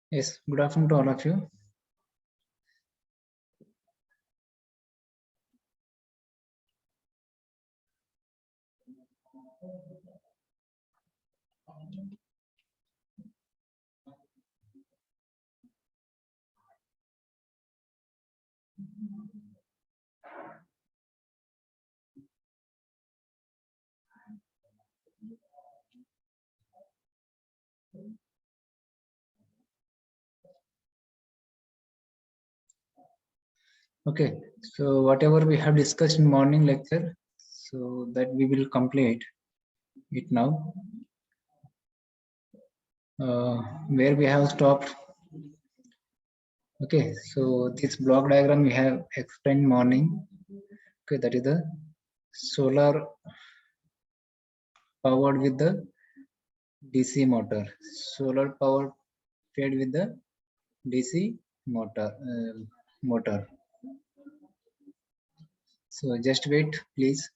Yes, good afternoon to all of you. Okay, so whatever we have discussed in morning lecture, so that we will complete it now. Where we have stopped. Okay, so this block diagram we have explained morning. Okay, that is the solar powered with the DC motor. Solar power fed with the DC motor. Motor. So just wait, please.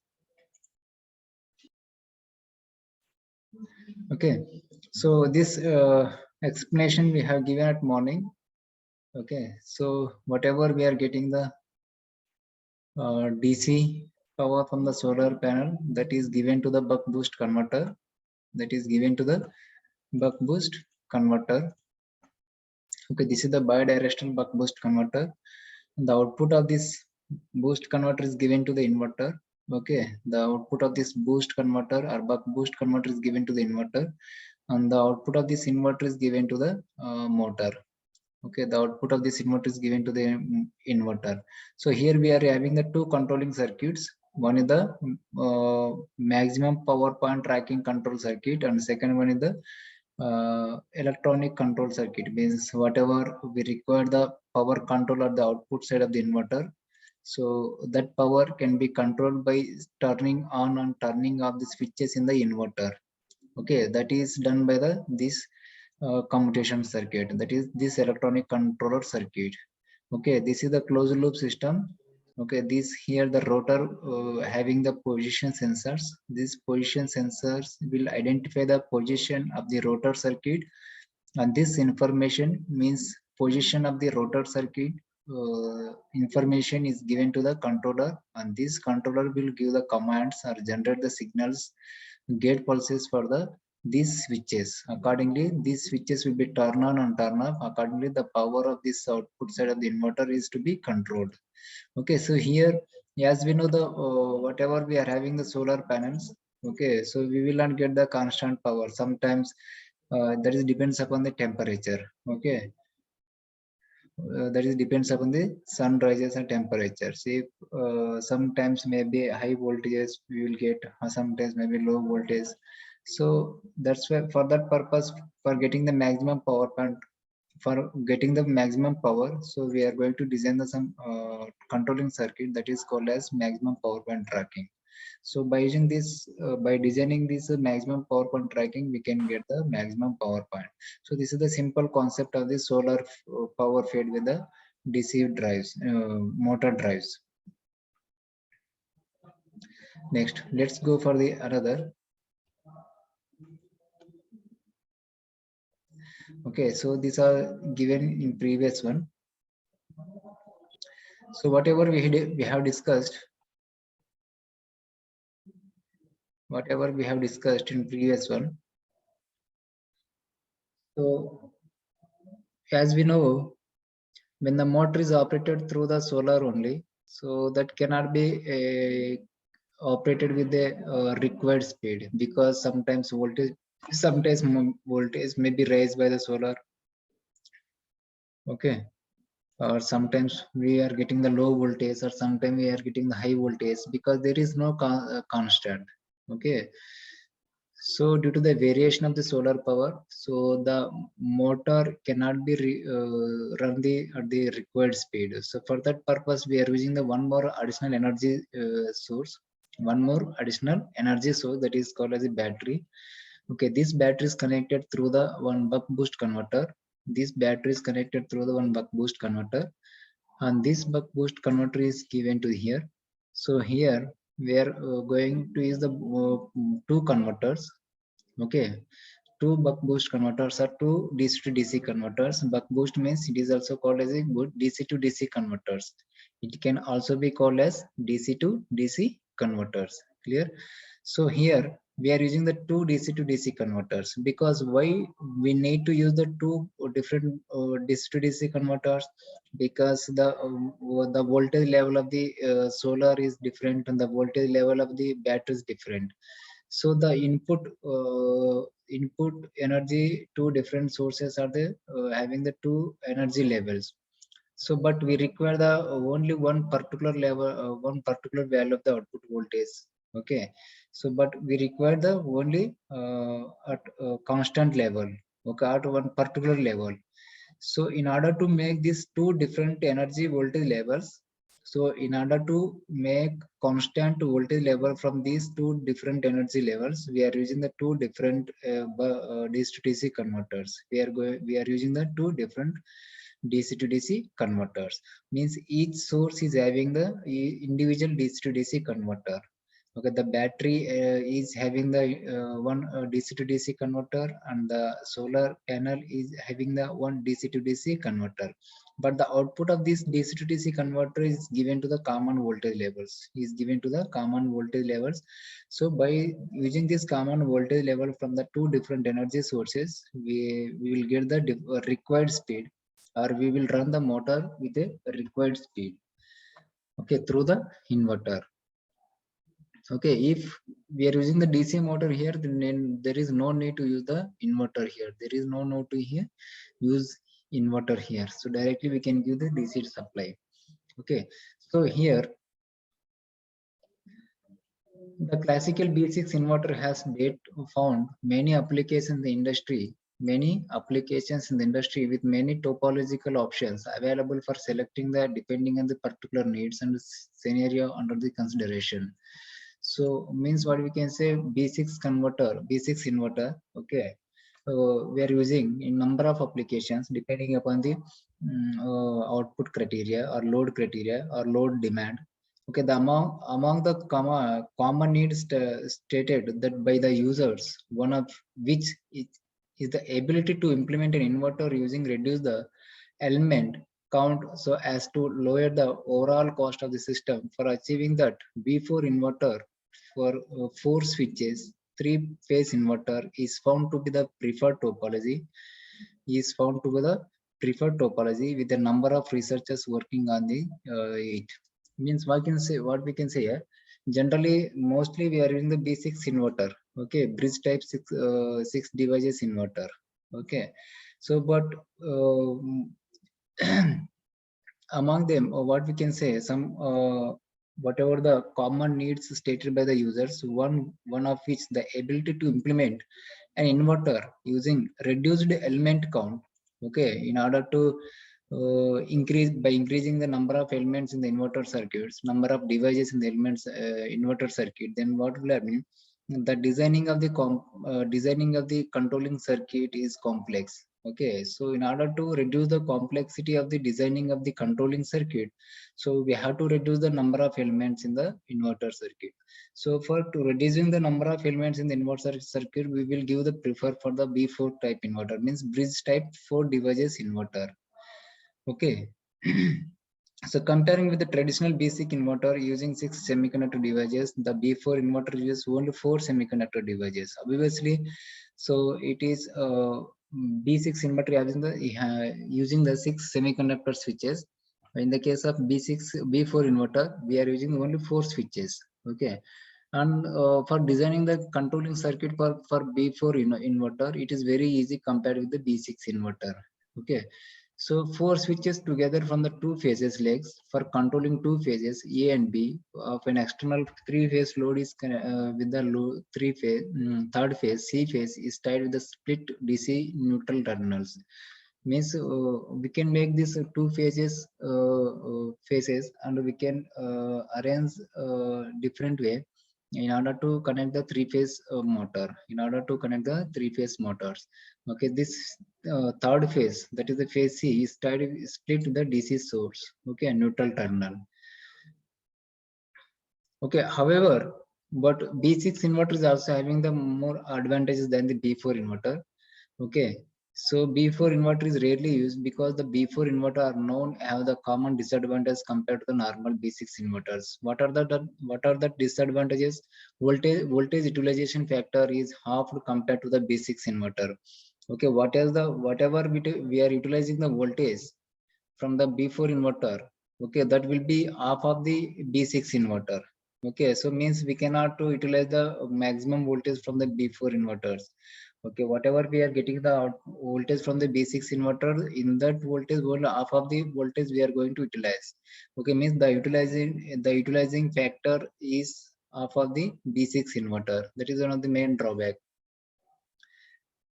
Okay, so this explanation we have given at morning. Okay, so whatever we are getting the DC power from the solar panel, that is given to the buck boost converter. That is given to the buck boost converter. Okay, this is the bidirectional buck boost converter. The output of this boost converter is given to the inverter. Okay, the output of this boost converter or buck boost converter is given to the inverter, and the output of this inverter is given to the motor. Okay, the output of this inverter is given to the inverter. So here we are having the two controlling circuits. One is the maximum power point tracking control circuit, and second one is the electronic control circuit. Means whatever we require the power control at the output side of the inverter, so that power can be controlled by turning on and turning off the switches in the inverter. Okay, that is done by the this commutation circuit, that is this electronic controller circuit. Okay, this is the closed loop system. Okay, this here the rotor having the position sensors. These position sensors will identify the position of the rotor circuit, and this information means position of the rotor circuit information is given to the controller, and this controller will give the commands or generate the signals, gate pulses for the these switches. Accordingly, these switches will be turn on and turn off. Accordingly, the power of this output side of the inverter is to be controlled. Okay, so here, as we know, the whatever we are having the solar panels. Okay, so we will not get the constant power. Sometimes that is depends upon the temperature. Okay, that is depends upon the sun rises and temperatures. If sometimes maybe high voltages we will get, sometimes maybe low voltage. So that's why for that purpose, for getting the maximum power point, for getting the maximum power, so we are going to design the some controlling circuit that is called as maximum power point tracking. So by using this, by designing this maximum power point tracking, we can get the maximum power point. So this is the simple concept of the solar power fed with the DC drives, motor drives. Next, let's go for the another. Okay, so these are given in previous one. So whatever we have discussed, whatever we have discussed in previous one. So as we know, when the motor is operated through the solar only, so that cannot be operated with the required speed, because sometimes voltage may be raised by the solar. Okay, or sometimes we are getting the low voltage, or sometimes we are getting the high voltage, because there is no constant. Okay, so due to the variation of the solar power, so the motor cannot be run at the required speed. So for that purpose, we are using the one more additional energy source, that is called as a battery. Okay, this battery is connected through the one buck boost converter. This battery is connected through the one buck boost converter, and this buck boost converter is given to here. So here we are going to use the two converters. Okay, two buck boost converters are two DC to DC converters. Buck boost means it is also called as a good DC to DC converters. It can also be called as DC to DC converters. Clear? So here we are using the two DC to DC converters, because why we need to use the two different DC to DC converters? Because the voltage level of the solar is different, and the voltage level of the battery is different. So the input energy, two different sources are the having the two energy levels. So but we require the only one particular level, one particular value of the output voltage. Okay, so but we require the only at a constant level. Okay, at one particular level. So in order to make these two different energy voltage levels, so in order to make constant voltage level from these two different energy levels, we are using the two different DC to DC converters. We are using the two different DC to DC converters. Means each source is having the individual DC to DC converter. Okay, the battery is having the one DC to DC converter, and the solar panel is having the one DC to DC converter. But the output of this DC to DC converter is given to the common voltage levels. So by using this common voltage level from the two different energy sources, we will get the required speed, or we will run the motor with a required speed. Okay, through the inverter. Okay, if we are using the DC motor here, then there is no need to use the inverter here. There is no need to here use inverter here. So directly we can give the DC supply. Okay, so here the classical B6 inverter has found many applications in the industry. Many applications in the industry with many topological options available for selecting the depending on the particular needs and scenario under the consideration. So means what we can say, B6 inverter. Okay, we are using in number of applications depending upon the output criteria or load criteria or load demand. Okay, the among the common needs stated that by the users, one of which is the ability to implement an inverter using reduce the element count so as to lower the overall cost of the system. For achieving that, B4 inverter for 4 switches, 3-phase inverter is found to be the preferred topology. With a number of researchers working on the it. Means what we can say here. Generally, mostly we are using the B6 inverter. Okay, bridge type 6 devices inverter. Okay, so but among them, what we can say, some whatever the common needs stated by the users, one of which the ability to implement an inverter using reduced element count. Okay, in order to increasing the number of elements in the inverter circuits, number of devices in the elements inverter circuit, then what will happen? The designing of the controlling circuit is complex. Okay, so in order to reduce the complexity of the designing of the controlling circuit, so we have to reduce the number of elements in the inverter circuit. So for to reducing the number of elements in the inverter circuit, we will give the prefer for the B4 type inverter, means bridge type 4 devices inverter. Okay. So comparing with the traditional B6 inverter using 6 semiconductor devices, the B4 inverter uses only 4 semiconductor devices. Obviously, so it is B6 inverter using the 6 semiconductor switches. In the case of B4 inverter, we are using only 4 switches. Okay, and for designing the controlling circuit for B4 inverter, it is very easy compared with the B6 inverter. Okay, So four switches together from the two phases legs for controlling two phases A and B of an external three-phase load is with the third phase C phase is tied with the split DC neutral terminals. Means we can make this two phases and we can arrange different way in order to connect the three-phase motor, in order to connect the three-phase motors. Okay, this third phase, that is the phase C, is tied split to the DC source, okay, neutral terminal. Okay, however, but B6 inverter is also having the more advantages than the B4 inverter. Okay, so B4 inverter is rarely used because the B4 inverter are known have the common disadvantages compared to the normal B6 inverters. What are the disadvantages? Voltage utilization factor is half compared to the B6 inverter. Okay, whatever we are utilizing the voltage from the B4 inverter, okay, that will be half of the B6 inverter. Okay, so means we cannot to utilize the maximum voltage from the B4 inverters. Okay, whatever we are getting the voltage from the B6 inverter, in that voltage only half of the voltage we are going to utilize. Okay, means the utilizing factor is half of the B6 inverter. That is one of the main drawback.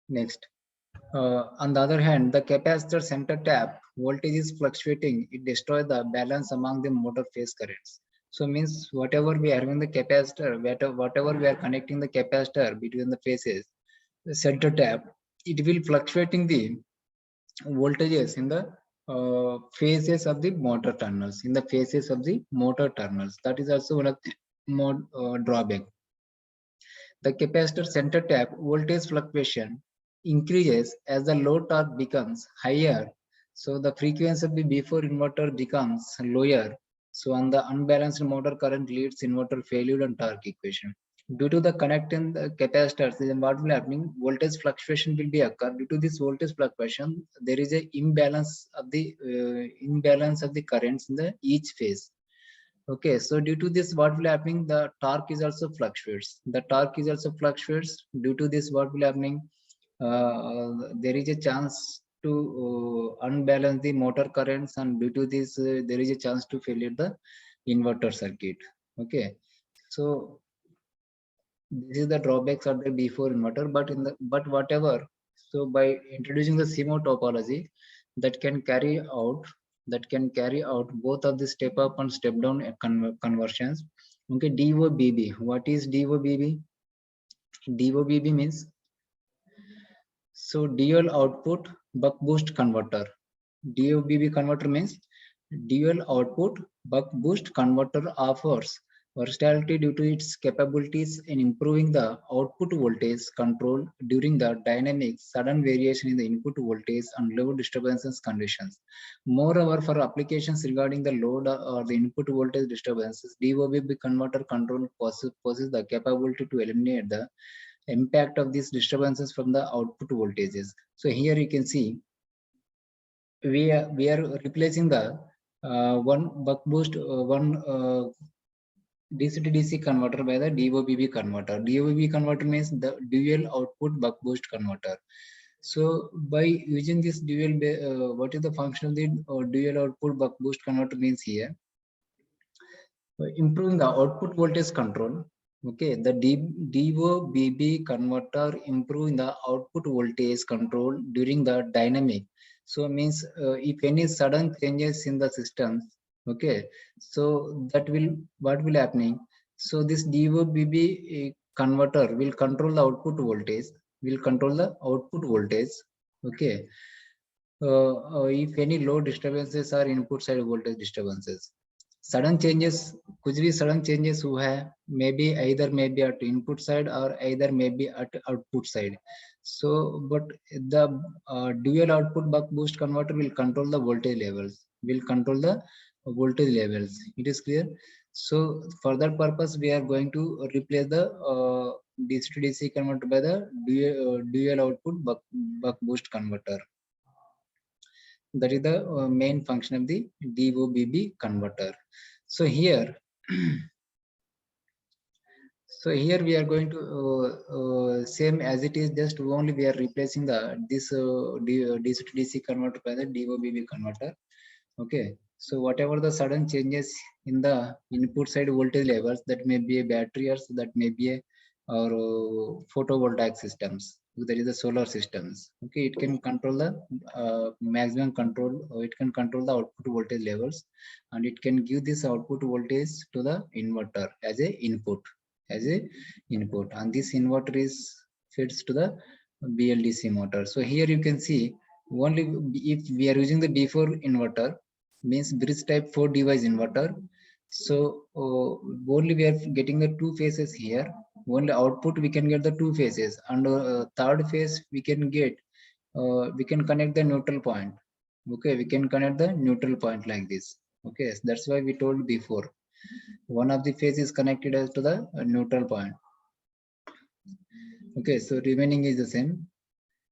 Next, on the other hand, the capacitor center tap voltage is fluctuating. It destroys the balance among the motor phase currents. So means whatever we are having the capacitor, whatever we are connecting the capacitor between the phases, the center tap, it will fluctuating the voltages in the phases of the motor terminals, in the phases of the motor terminals. That is also one of the more drawback. The capacitor center tap voltage fluctuation increases as the load torque becomes higher. So the frequency of the B4 inverter becomes lower. So on the unbalanced motor current leads inverter failure and torque equation. Due to the connecting the capacitors, then what will happening? Voltage fluctuation will be occur. Due to this voltage fluctuation, there is a imbalance of the currents in the each phase. Okay, so due to this, what will happening? The torque is also fluctuates. The torque is also fluctuates. Due to this, what will happening? There is a chance to unbalance the motor currents, and due to this, there is a chance to failure the inverter circuit. Okay, so this is the drawbacks of the B4 inverter. But whatever, so by introducing the CMOS topology, that can carry out both of the step up and step down conversions. Okay, DOBB. What is DOBB? DOBB means, so dual output buck boost converter. DOBB converter means dual output buck boost converter offers versatility due to its capabilities in improving the output voltage control during the dynamic sudden variation in the input voltage and load disturbances conditions. Moreover, for applications regarding the load or the input voltage disturbances, DOBB converter control possesses the capability to eliminate the impact of these disturbances from the output voltages. So here you can see we are replacing the one buck boost DC to DC converter by the DOBB converter. DOBB converter means the dual output buck boost converter. So by using this what is the function of the dual output buck boost converter means here? Improving the output voltage control. Okay, the DOBB converter improving the output voltage control during the dynamic. So means if any sudden changes in the system, okay, so that will what will happening? So this DOBB converter will control the output voltage. Will control the output voltage. Okay, if any load disturbances or input side voltage disturbances. Sudden changes, कुछ भी sudden changes हुआ है, maybe either maybe at input side or either maybe at output side. So but the dual output buck boost converter will control the voltage levels, it is clear. So for that purpose we are going to replace the DC to DC converter by the dual output buck boost converter. That is the main function of the DOBB converter. So here So here we are going to same as it is, just only we are replacing the this DC to DC converter by the DOBB converter. Okay, so whatever the sudden changes in the input side voltage levels, that may be a battery or that may be a or photovoltaic systems, there is the solar systems. Okay, it can control the maximum control, it can control the output voltage levels, and it can give this output voltage to the inverter as a input, as a input, and this inverter is fits to the BLDC motor. So here you can see, only if we are using the D4 inverter, means bridge type 4 device inverter. So only we are getting the two phases here, only output we can get the two phases, and third phase we can get, we can connect the neutral point. Okay, we can connect the neutral point like this. Okay, so that's why we told before, one of the phase is connected as to the neutral point. Okay, so remaining is the same.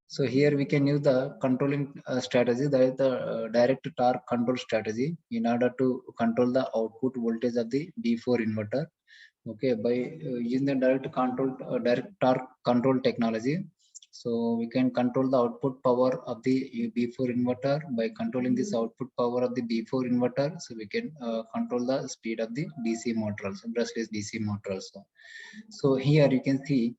So here we can use the controlling strategy, that is the direct torque control strategy, in order to control the output voltage of the D4 inverter. Okay, by using the direct torque control technology, so we can control the output power of the B4 inverter. By controlling this output power of the B4 inverter, so we can control the speed of the DC motor also, brushless DC motor also. So here you can see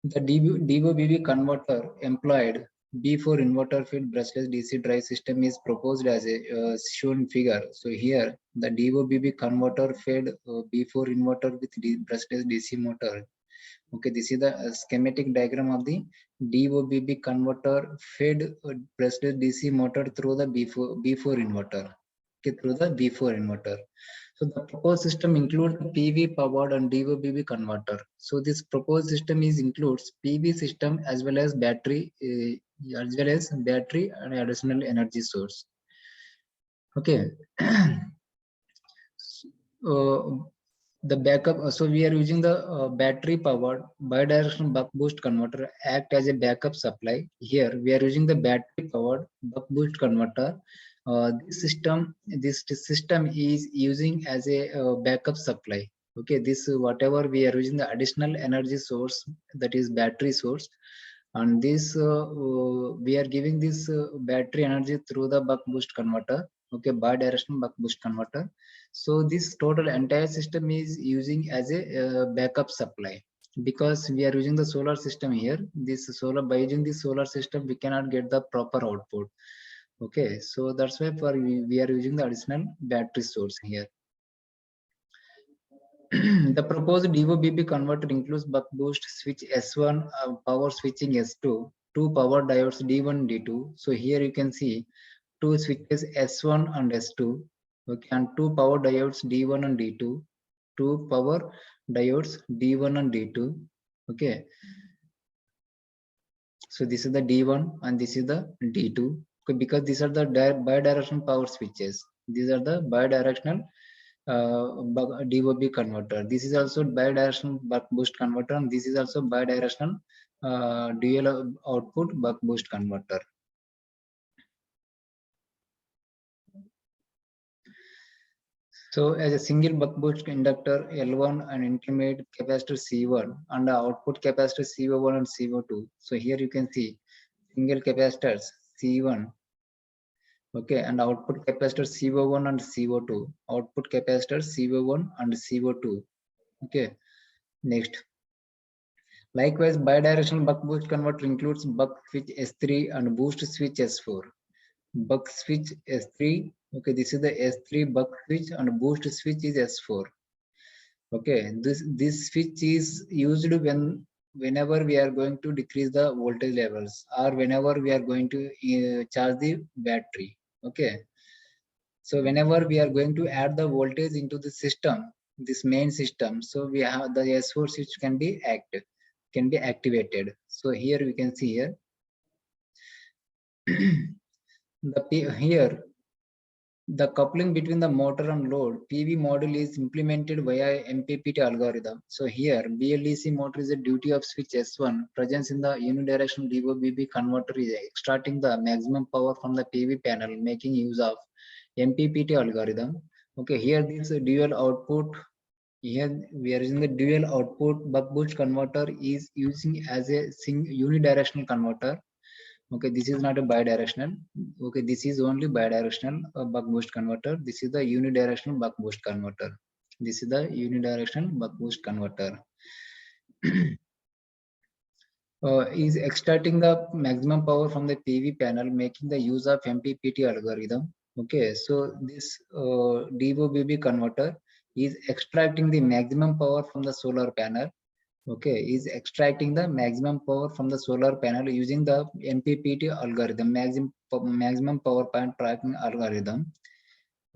the DOBB converter employed B4 inverter fed brushless DC drive system is proposed as a shown figure. So here the DOBB converter fed B4 inverter with brushless DC motor. Okay, this is the schematic diagram of the DOBB converter fed brushless DC motor through the B4 inverter. Okay, through the B4 inverter. So the proposed system includes PV powered and DOBB converter. So this proposed system includes PV system as well as battery and additional energy source. Okay. The backup, so we are using the battery powered bidirectional buck boost converter act as a backup supply. Here we are using the battery powered buck boost converter. This system is using as a backup supply. Okay, this whatever we are using the additional energy source, that is battery source, and this we are giving this battery energy through the buck boost converter. Okay, bidirectional buck boost converter. So this total entire system is using as a backup supply, because we are using the solar system here. This solar, by using this solar system, we cannot get the proper output. Okay, so that's why we are using the additional battery source here. The proposed DOBB converter includes buck boost switch S1, power switching S2, two power diodes D1, D2. So here you can see two switches S1 and S2. Okay, and two power diodes D1 and D2, two power diodes D1 and D2. Okay, so this is the D1 and this is the D2. Okay, because these are the bidirectional power switches. These are the bidirectional DOB converter. This is also bidirectional buck boost converter, and this is also bidirectional dual output buck boost converter. So as a single buck boost inductor L1 and intermediate capacitor C1 and the output capacitor CO1 and CO2. So here you can see single capacitors C1, okay, and output capacitor CO1 and CO2, output capacitor CO1 and CO2. Okay, next. Likewise, bidirectional buck boost converter includes buck switch S3 and boost switch S4. Buck switch S3, okay, this is the S3 buck switch, and boost switch is S4. Okay, this switch is used whenever we are going to decrease the voltage levels, or whenever we are going to charge the battery. Okay, so whenever we are going to add the voltage into the system, this main system, so we have the S4 switch can be activated. So here we can see here here the coupling between the motor and load PV module is implemented via MPPT algorithm. So here BLDC motor is a duty of switch S1 presence in the unidirectional DOBB converter is extracting the maximum power from the PV panel, making use of MPPT algorithm. Okay, here this dual output Here we are using the dual output buck boost converter is using as a unidirectional converter. Okay, this is not a bidirectional. Okay, this is only bidirectional buck boost converter. This is the unidirectional buck boost converter. This is the unidirectional buck boost converter. Is extracting the maximum power from the PV panel, making the use of MPPT algorithm. Okay, so this DOBB converter is extracting the maximum power from the solar panel. Okay, is extracting the maximum power from the solar panel using the MPPT algorithm, maximum power point tracking algorithm.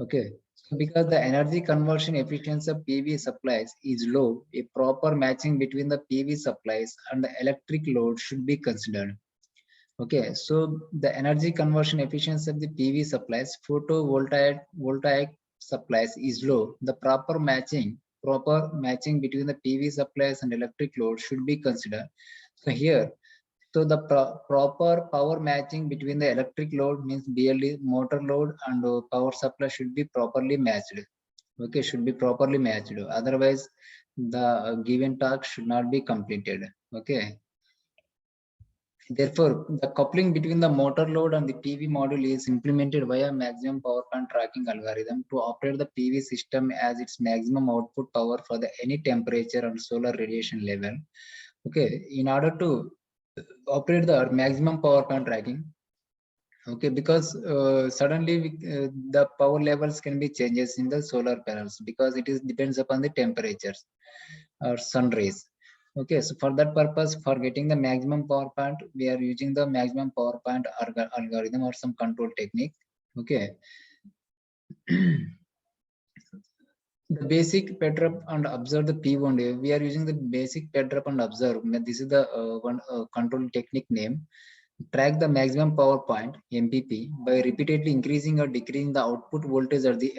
Okay, so because the energy conversion efficiency of PV supplies is low, a proper matching between the PV supplies and the electric load should be considered. Okay, so the energy conversion efficiency of the PV supplies, voltaic supplies is low. The proper matching between the PV supplies and electric load should be considered. So here, so the proper power matching between the electric load means BLD motor load and power supply should be properly matched. Okay, should be properly matched. Otherwise, the given task should not be completed. Okay. Therefore, the coupling between the motor load and the PV module is implemented via maximum power point tracking algorithm to operate the PV system as its maximum output power for the any temperature and solar radiation level. Okay, in order to operate the maximum power point tracking, okay, because suddenly the power levels can be changes in the solar panels because it is depends upon the temperatures or sun rays. Okay, so for that purpose, for getting the maximum power point, we are using the maximum power point algorithm or some control technique. Okay. The basic PEDRUP and observe the P1. We are using the basic PEDRUP and observe. This is the one control technique name. Track the maximum power point MPP by repeatedly increasing or decreasing the output voltage at the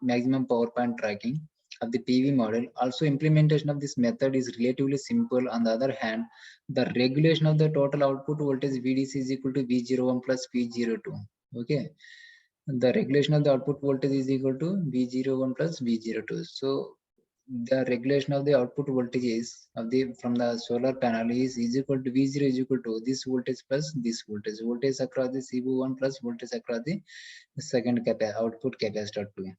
maximum power point tracking of the PV model. Also, implementation of this method is relatively simple. On the other hand, the regulation of the total output voltage VDC is equal to V01 plus V02. Okay, the regulation of the output voltage is equal to V01 plus V02. So the regulation of the output voltages of the from the solar panel is equal to V0 is equal to this voltage plus this voltage across the CB1 plus voltage across the second output capacitor 2.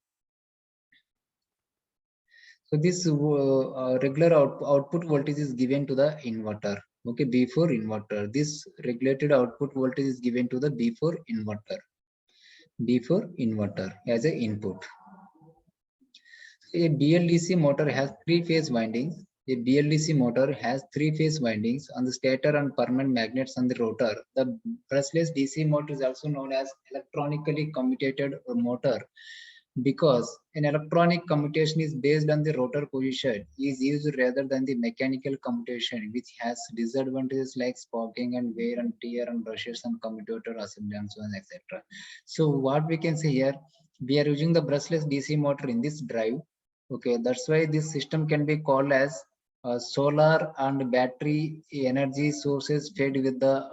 So this regular output voltage is given to the inverter. Okay, before inverter, this regulated output voltage is given to the before inverter as a input. A BLDC motor has three-phase windings. A BLDC motor has three-phase windings on the stator and permanent magnets on the rotor. The brushless DC motor is also known as electronically commutated motor because an electronic commutation is based on the rotor position is used rather than the mechanical commutation, which has disadvantages like sparking and wear and tear and brushes and commutator assembly and so on, etc. So what we can say here, we are using the brushless DC motor in this drive. Okay, that's why this system can be called as solar and battery energy sources fed with the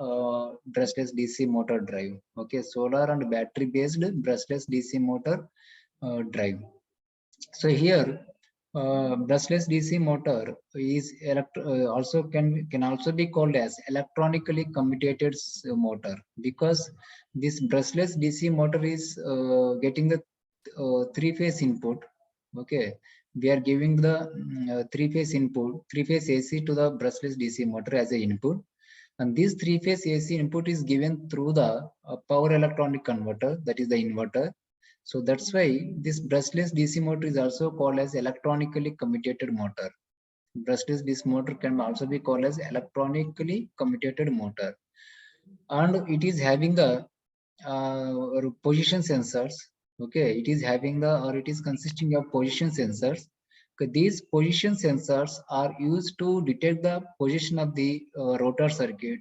brushless DC motor drive. Okay, solar and battery based brushless DC motor drive. So here, brushless DC motor is also can also be called as electronically commutated motor because this brushless DC motor is getting the three-phase input. Okay, we are giving the three-phase input, three-phase AC to the brushless DC motor as a input, and this three-phase AC input is given through the power electronic converter, that is the inverter. So that's why this brushless DC motor is also called as electronically commutated motor. Brushless DC motor can also be called as electronically commutated motor, and it is having the position sensors. Okay, it is having the or it is consisting of position sensors. Okay, these position sensors are used to detect the position of the rotor circuit.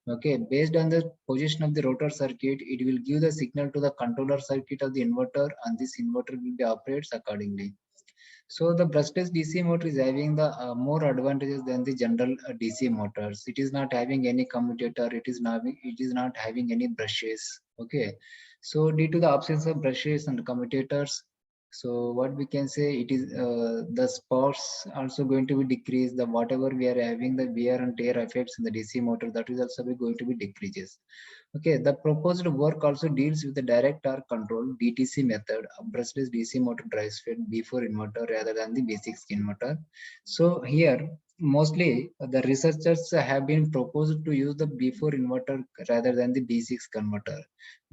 Okay, based on the position of the rotor circuit, it will give the signal to the controller circuit of the inverter, and this inverter will be operates accordingly. So the brushless DC motor is having the more advantages than the general DC motors. It is not having any commutator. It is not having any brushes. Okay, so due to the absence of brushes and commutators, So what we can say, it is the spots also going to be decreased. The whatever we are having the wear and tear effects in the DC motor, that is also going to be decreases. Okay, the proposed work also deals with the direct torque control DTC method of brushless DC motor drives fed B4 inverter rather than the B6 inverter. So here mostly the researchers have been proposed to use the B4 inverter rather than the B6 converter.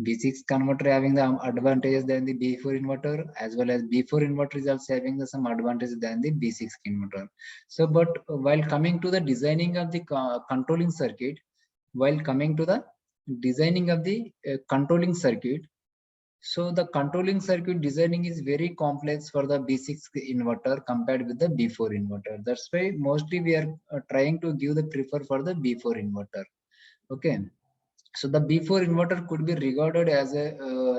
B6 converter having the advantages than the B4 inverter, as well as B4 inverter is also having the some advantages than the B6 inverter. So, but while coming to the designing of the controlling circuit, while coming to the designing of the controlling circuit, so the controlling circuit designing is very complex for the B6 inverter compared with the B4 inverter. That's why mostly we are trying to give the prefer for the B4 inverter. Okay. So the B4 inverter could be regarded as a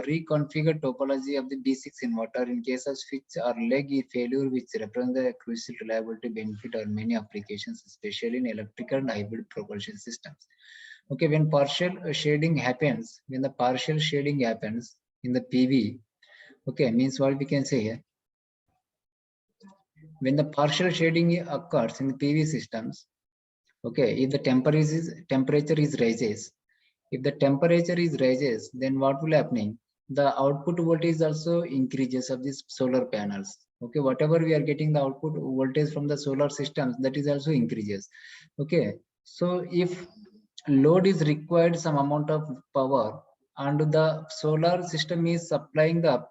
reconfigured topology of the B6 inverter in case of switch or leg failure, which represents the crucial reliability benefit or many applications, especially in electrical and hybrid propulsion systems. Okay, when partial shading happens, when the partial shading happens in the PV, okay, means what we can say here, when the partial shading occurs in the PV systems, okay, if the temperature is rises, if the temperature is rises, then what will happening? The output voltage also increases of these solar panels. Okay, whatever we are getting the output voltage from the solar systems, that is also increases. Okay, so if load is required some amount of power and the solar system is supplying the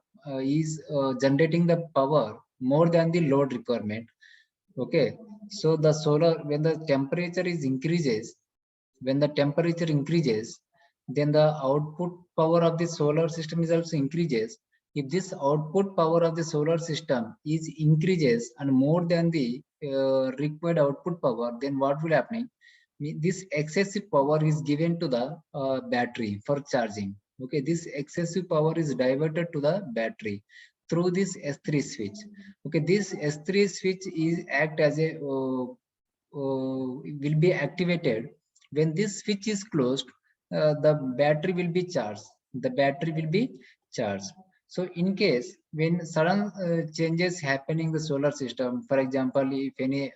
generating the power more than the load requirement. Okay, so the solar, when the temperature is increases, when the temperature increases, then the output power of the solar system is also increases. If this output power of the solar system is increases and more than the required output power, then what will happen? This excessive power is given to the battery for charging. Okay, this excessive power is diverted to the battery through this S3 switch. Okay, this S3 switch is act as a will be activated when this switch is closed. The battery will be charged. The battery will be charged. So in case when sudden changes happening in the solar system, for example, if any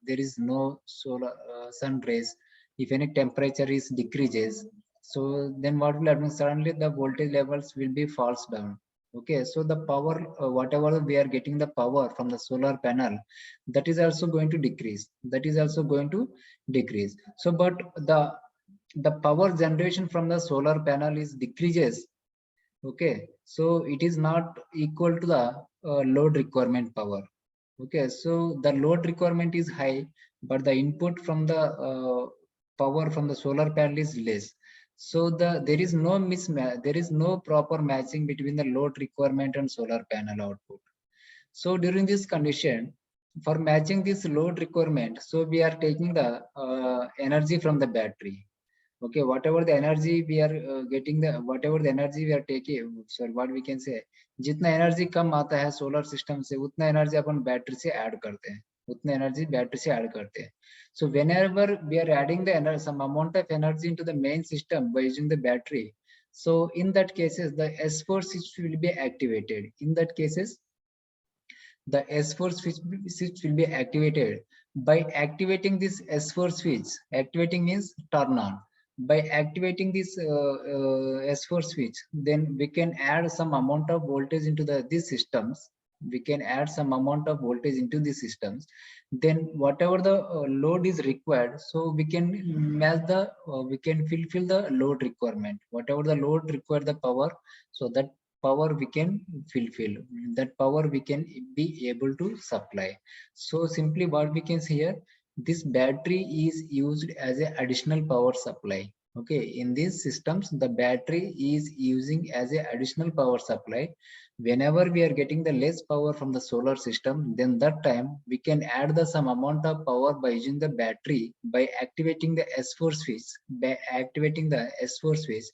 there is no solar sun rays, if any temperature is decreases, so then what will happen? Suddenly the voltage levels will be falls down. Okay, so the power, whatever we are getting the power from the solar panel, that is also going to decrease. That is also going to decrease. So, but the power generation from the solar panel is decreases. Okay, so it is not equal to the load requirement power. Okay, so the load requirement is high, but the input from the power from the solar panel is less. So there is no mismatch, there is no proper matching between the load requirement and solar panel output. So during this condition, for matching this load requirement, so we are taking the energy from the battery. Okay, whatever the energy we are getting, the whatever the energy we are taking, sorry, what we can say, जितना energy कम आता है solar system से, उतना energy अपन battery से add करते हैं, उतना energy battery से ऐड करते हैं. So whenever we are adding the energy, some amount of energy into the main system by using the battery, so in that cases the S4 switch will be activated. In that cases the S4 switch will be activated. By activating this S4 switch, activating means turn on. By activating this S4 switch, then we can add some amount of voltage into these systems. We can add some amount of voltage into these systems. Then whatever the load is required, so we can match the, we can fulfill the load requirement. Whatever the load require the power, so that power we can fulfill, that power we can be able to supply. So simply what we can see here, this battery is used as an additional power supply. Okay, in these systems the battery is using as an additional power supply. Whenever we are getting the less power from the solar system, then that time we can add the some amount of power by using the battery, by activating the S4 switch, by activating the S4 switch,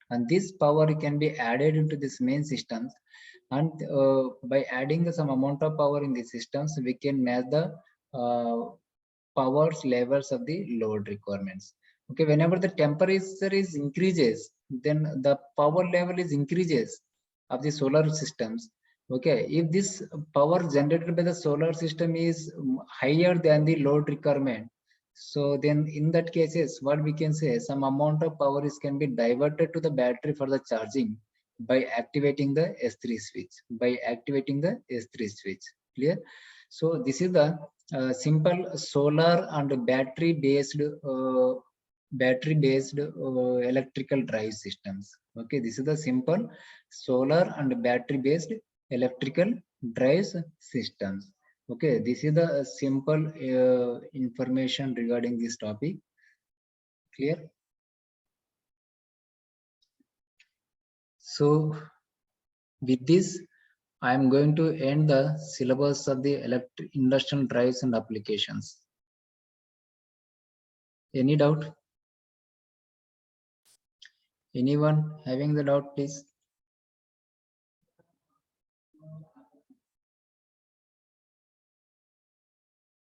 and this power can be added into this main systems. And by adding the some amount of power in the systems, we can match the uh, powers levels of the load requirements. Okay, whenever the temperature is increases, then the power level is increases of the solar systems. Okay, if this power generated by the solar system is higher than the load requirement, so then in that cases, what we can say, some amount of power is can be diverted to the battery for the charging by activating the S3 switch. By activating the S3 switch, clear? So this is the simple solar and battery-based electrical drive systems. Okay, this is the simple solar and battery-based electrical drives systems. Okay, this is the simple information regarding this topic. Clear? So with this, I am going to end the syllabus of the industrial drives and applications. Any doubt? Anyone having the doubt, please?